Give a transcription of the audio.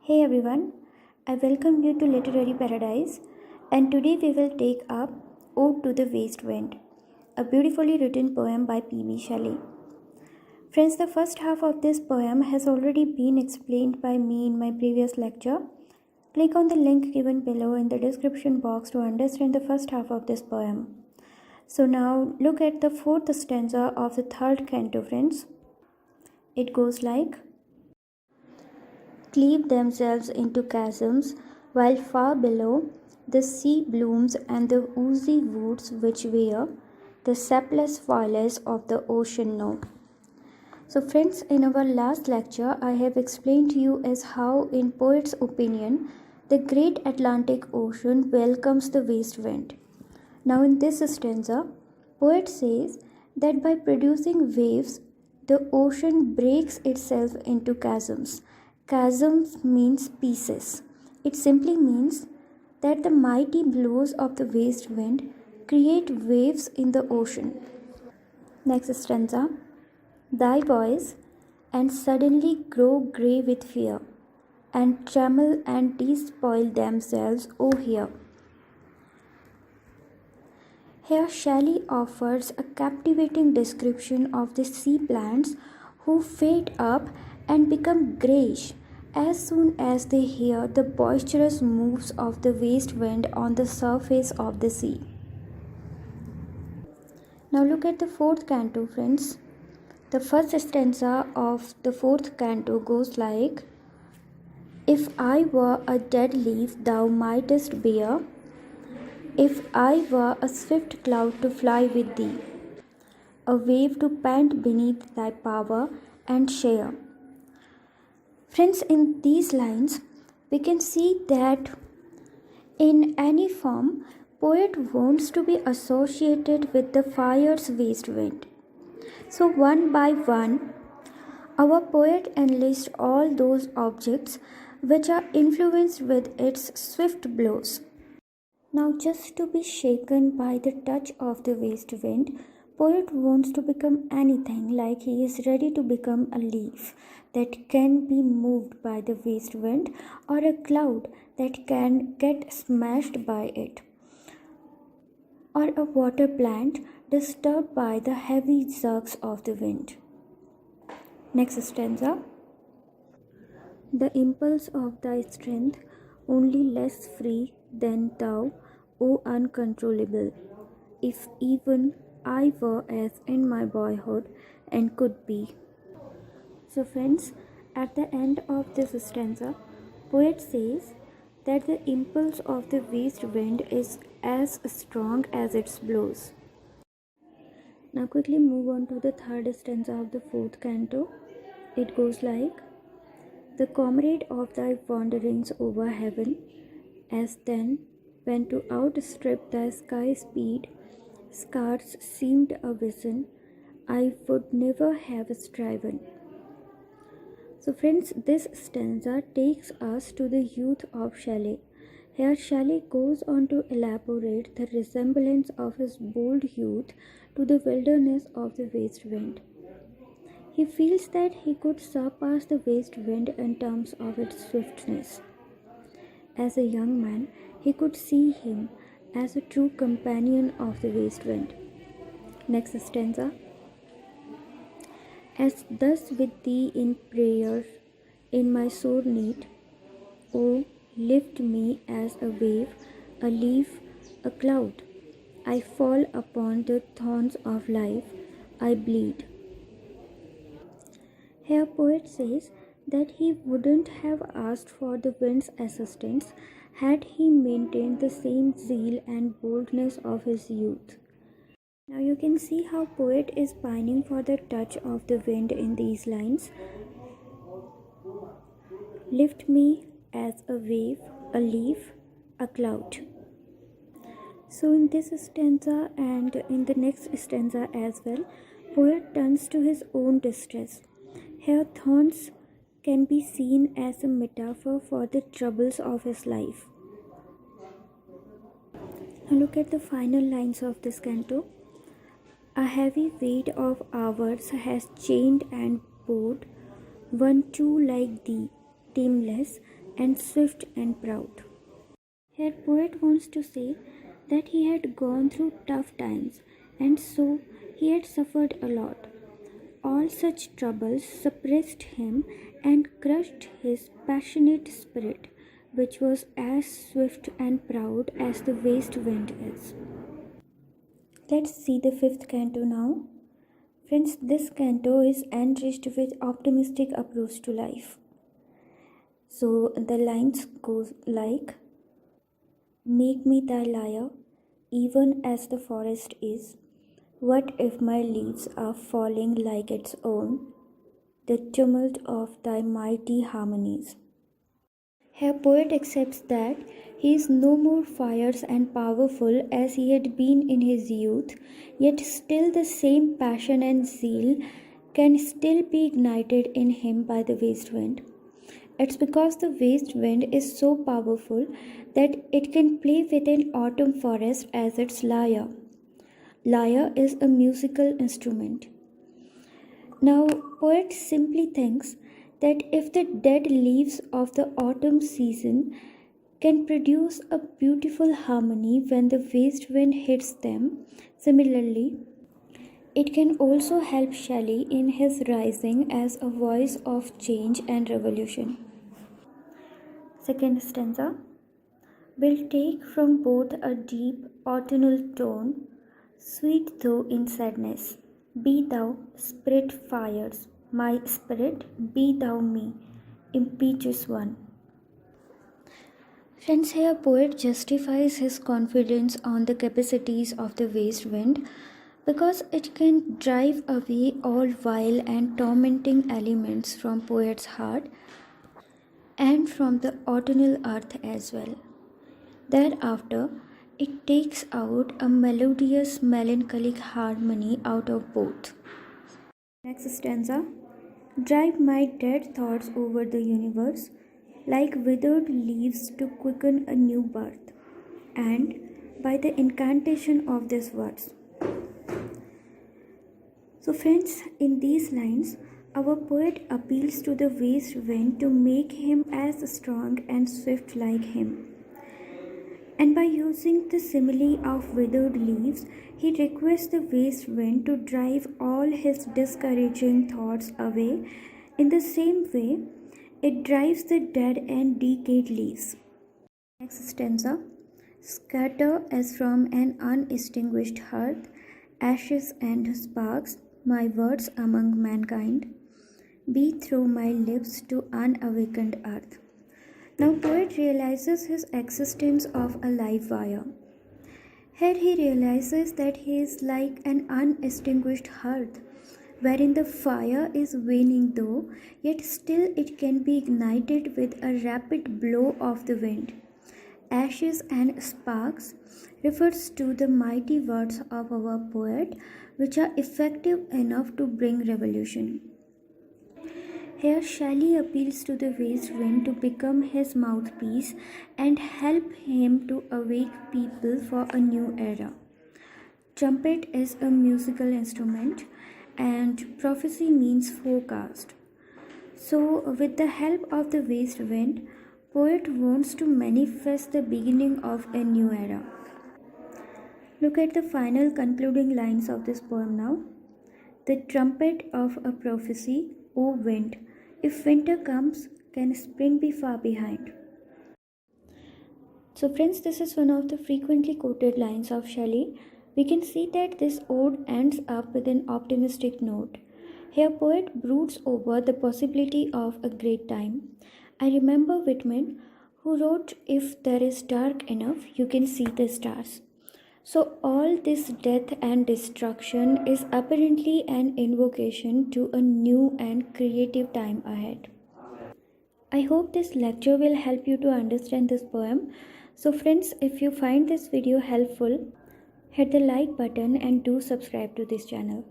Hey everyone, I welcome you to Literary Paradise, and today we will take up Ode to the Waste Wind, a beautifully written poem by P.B. Shelley. Friends, the first half of this poem has already been explained by me in my previous lecture. Click on the link given below in the description box to understand the first half of this poem. So now look at the fourth stanza of the third canto, friends. It goes like, cleave themselves into chasms, while far below the sea blooms and the oozy woods which wear the sapless violets of the ocean know. So friends, in our last lecture, I have explained to you as how, in poet's opinion, the great Atlantic Ocean welcomes the west wind. Now in this stanza, poet says that by producing waves, the ocean breaks itself into chasms. Chasms means pieces. It simply means that the mighty blows of the west wind create waves in the ocean. Next stanza. Thy boys and suddenly grow grey with fear, and trammel and despoil themselves, O here. Here Shelley offers a captivating description of the sea plants who fade up and become greyish as soon as they hear the boisterous moves of the west wind on the surface of the sea. Now look at the fourth canto, friends. The first stanza of the fourth canto goes like, if I were a dead leaf thou mightest bear, if I were a swift cloud to fly with thee, a wave to pant beneath thy power and share. Friends, in these lines, we can see that in any form, poet wants to be associated with the fire's west wind. So one by one, our poet enlists all those objects which are influenced with its swift blows. Now, just to be shaken by the touch of the west wind, poet wants to become anything, like he is ready to become a leaf that can be moved by the west wind, or a cloud that can get smashed by it, or a water plant disturbed by the heavy jerks of the wind. Next stanza. The impulse of thy strength, only less free than thou, O uncontrollable, if even I were as in my boyhood and could be. So friends, at the end of this stanza, poet says that the impulse of the west wind is as strong as its blows. Now quickly move on to the third stanza of the fourth canto. It goes like, the comrade of thy wanderings over heaven, as then, when to outstrip thy sky speed, scars seemed a vision, I would never have striven. So friends, this stanza takes us to the youth of Shelley. Here Shelley goes on to elaborate the resemblance of his bold youth to the wilderness of the west wind. He feels that he could surpass the west wind in terms of its swiftness. As a young man, he could see him as a true companion of the west wind. Next stanza. As thus with thee in prayer, in my sore need, O lift me as a wave, a leaf, a cloud. I fall upon the thorns of life, I bleed. Here poet says that he wouldn't have asked for the wind's assistance had he maintained the same zeal and boldness of his youth. Now you can see how poet is pining for the touch of the wind in these lines. Lift me as a wave, a leaf, a cloud. So in this stanza and in the next stanza as well, poet turns to his own distress. Here thorns can be seen as a metaphor for the troubles of his life. Now look at the final lines of this canto. A heavy weight of hours has chained and bored one too like thee, tameless, and swift and proud. Here, poet wants to say that he had gone through tough times and so he had suffered a lot. All such troubles suppressed him and crushed his passionate spirit, which was as swift and proud as the west wind is. Let's see the fifth canto now. Friends, this canto is enriched with optimistic approach to life. So the lines go like, "Make me thy lyre, even as the forest is. What if my leaves are falling like its own, the tumult of thy mighty harmonies?" Here poet accepts that he is no more fierce and powerful as he had been in his youth, yet still the same passion and zeal can still be ignited in him by the west wind. It's because the west wind is so powerful that it can play with an autumn forest as its lyre. Lyre is a musical instrument. Now, poet simply thinks that if the dead leaves of the autumn season can produce a beautiful harmony when the west wind hits them, similarly, it can also help Shelley in his rising as a voice of change and revolution. Second stanza will take from both a deep autumnal tone, sweet though in sadness. Be thou spirit fires, my spirit, be thou me, impetuous one. Friends, here poet justifies his confidence on the capacities of the west wind because it can drive away all vile and tormenting elements from poet's heart and from the autumnal earth as well. Thereafter, it takes out a melodious melancholic harmony out of both. Next stanza. Drive my dead thoughts over the universe like withered leaves to quicken a new birth, and by the incantation of these words. So friends, in these lines, our poet appeals to the west wind to make him as strong and swift like him. And by using the simile of withered leaves, he requests the west wind to drive all his discouraging thoughts away. In the same way, it drives the dead and decayed leaves. Next stanza. Scatter as from an unextinguished hearth, ashes and sparks, my words among mankind. Be through my lips to unawakened earth. Now poet realizes his existence of a live wire. Here he realizes that he is like an unextinguished hearth, wherein the fire is waning though, yet still it can be ignited with a rapid blow of the wind. Ashes and sparks refers to the mighty words of our poet, which are effective enough to bring revolution. Here Shelley appeals to the west wind to become his mouthpiece and help him to awake people for a new era. Trumpet is a musical instrument and prophecy means forecast. So with the help of the west wind, poet wants to manifest the beginning of a new era. Look at the final concluding lines of this poem now. The trumpet of a prophecy, O wind, if winter comes, can spring be far behind? So friends, this is one of the frequently quoted lines of Shelley. We can see that this ode ends up with an optimistic note. Here poet broods over the possibility of a great time. I remember Whitman, who wrote, "If there is dark enough, you can see the stars." So all this death and destruction is apparently an invocation to a new and creative time ahead. I hope this lecture will help you to understand this poem. So friends, if you find this video helpful, hit the like button and do subscribe to this channel.